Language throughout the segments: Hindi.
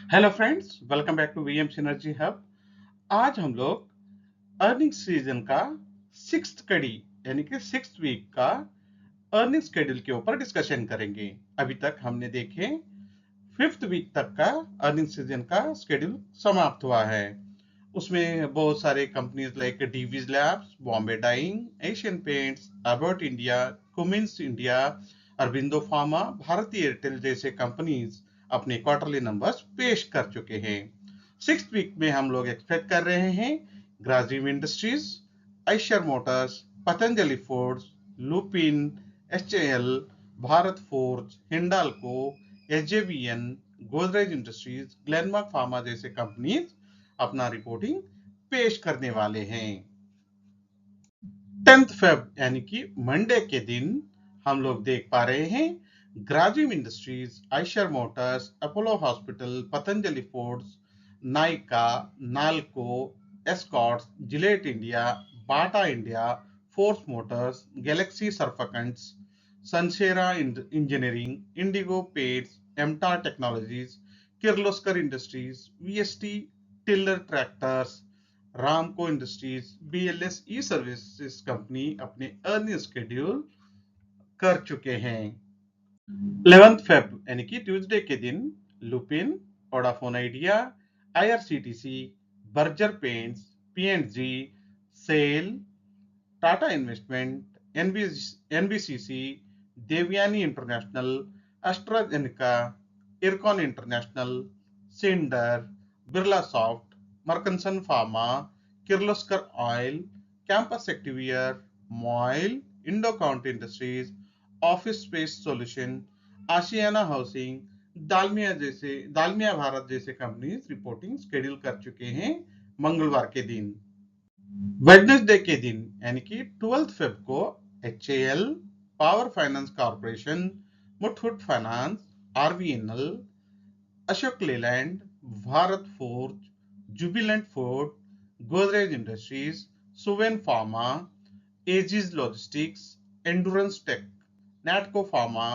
Hello friends, welcome back to VM synergy hub. आज हम लोग अर्निंग सीजन का सिक्स्थ कड़ी यानी कि सिक्स्थ वीक का अर्निंग शेड्यूल के ऊपर डिस्कशन करेंगे। अभी तक हमने देखे फिफ्थ वीक तक का अर्निंग सीजन का शेड्यूल समाप्त हुआ है। उसमें बहुत सारे companies like Divi's Labs, Bombay Dyeing, Asian Paints, Abbott India, Cummins India, Aurobindo Pharma, Bharti Airtel जैसे कंपनीज अपने क्वार्टरली नंबर्स पेश कर चुके हैं। सिक्स्थ वीक में हम लोग एक्सपेक्ट कर रहे हैं Grasim industries, Eicher motors, Patanjali foods, Lupin, HAL, Bharat forge, Hindalco, SJVN, Godrej industries, Glenmark pharma जैसे कंपनीज अपना रिपोर्टिंग पेश करने वाले हैं। 10th फेब यानी कि मंडे के दिन हम लोग देख पा रहे हैं Grasim industries, Eicher motors, Apollo hospital, Patanjali foods, Nykaa, Nalco, Escorts, Gillette India, Bata India, Force motors, Galaxy surfactants, Sansera engineering, Indigo paints, MTAR technologies, Kirloskar industries, VST tiller tractors, Ramco industries, BLS E services company अपने अर्निंग शेड्यूल कर चुके हैं। 11th फेब यानी कि ट्यूसडे के दिन Lupin, Vodafone Idea, IRCTC, Berger paints, PNG, SAIL, Tata investment, NBCC, Devyani international, AstraZeneca, Ircon international, सिंडर, Birlasoft, Marksans pharma, Kirloskar oil, Campus activewear, MOIL, Indo Count industries, office space solution, Ashiana housing, Dalmia Bharat जैसे कंपनीज रिपोर्टिंग शेड्यूल कर चुके हैं मंगलवार के दिन। वेडनेसडे के दिन यानी कि 12th फेब को HAL, power finance corporation, Muthoot finance, RVNL, Ashok Leyland, Bharat forge, Jubilant food, Godrej industries, Suven pharma, Aegis logistics, Endurance tech, Natco pharma,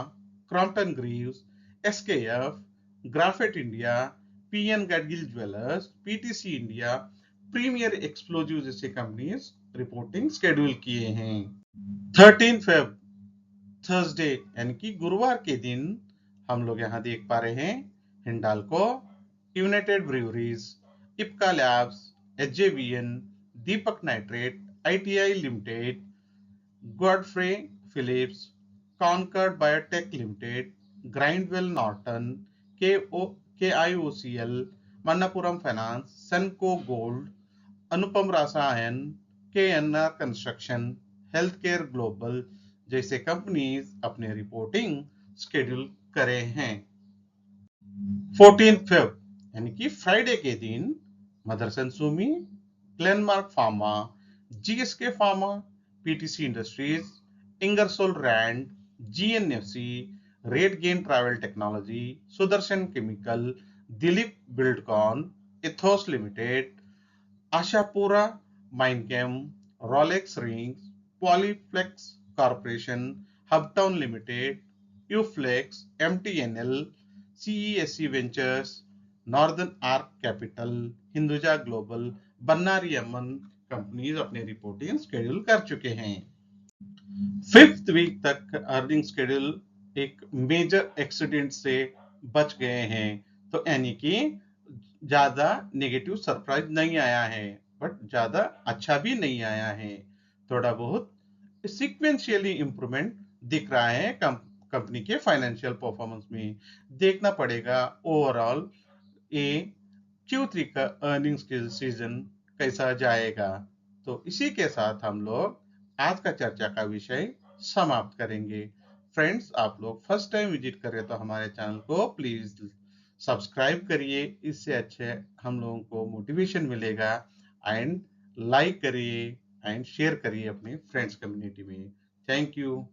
Crompton Greaves, SKF, graphite India, PN Gadgil jewellers, PTC India, premier explosive जैसे कंपनीज रिपोर्टिंग शेड्यूल किए हैं। 13 फेब थर्सडे यानी कि गुरुवार के दिन हम लोग यहाँ देख पा रहे हैं Hindalco, United Breweries, Ipca labs, HJVN, Deepak nitrate, ITI limited, Godfrey Phillips, Concord biotech limited, Grindwell Norton, KIOCL, Manappuram finance, Senco gold, Anupam Rasayan, KNR construction, health care global जैसे कंपनीज अपने रिपोर्टिंग शेड्यूल करे हैं। 14 फेब यानी कि फ्राइडे के दिन Motherson Sumi, Glenmark pharma, GSK pharma, PTC industries, Ingersoll Rand, GNFC, RateGain travel technology, Sudarshan chemical, Dilip Buildcon, Ethos limited, Ashapura माइनकेम, Rolex rings, Polyplex corporation, Hubtown limited, Uflex, MTNL, CESC ventures, northern arc capital, Hinduja global, Bannari Amman companies अपने रिपोर्टिंग शेड्यूल कर चुके हैं। फिफ्थ वीक तक अर्निंग शेड्यूल एक मेजर एक्सीडेंट से बच गए हैं, तो यानी कि ज्यादा नेगेटिव सरप्राइज नहीं आया है, बट ज्यादा अच्छा भी नहीं आया है। थोड़ा बहुत सिक्वेंशियली इंप्रूवमेंट दिख रहा है कंपनी के फाइनेंशियल परफॉर्मेंस में। देखना पड़ेगा ओवरऑल ये Q3 का अर्निंग्स के सीजन कैसा जाएगा। तो इसी के साथ हम लोग आज का चर्चा का विषय समाप्त करेंगे। फ्रेंड्स, आप लोग फर्स्ट टाइम विजिट कर रहे तो हमारे चैनल को प्लीज सब्सक्राइब करिए, इससे अच्छे हम लोगों को मोटिवेशन मिलेगा। एंड लाइक करिए एंड शेयर करिए अपने फ्रेंड्स कम्युनिटी में। Thank you.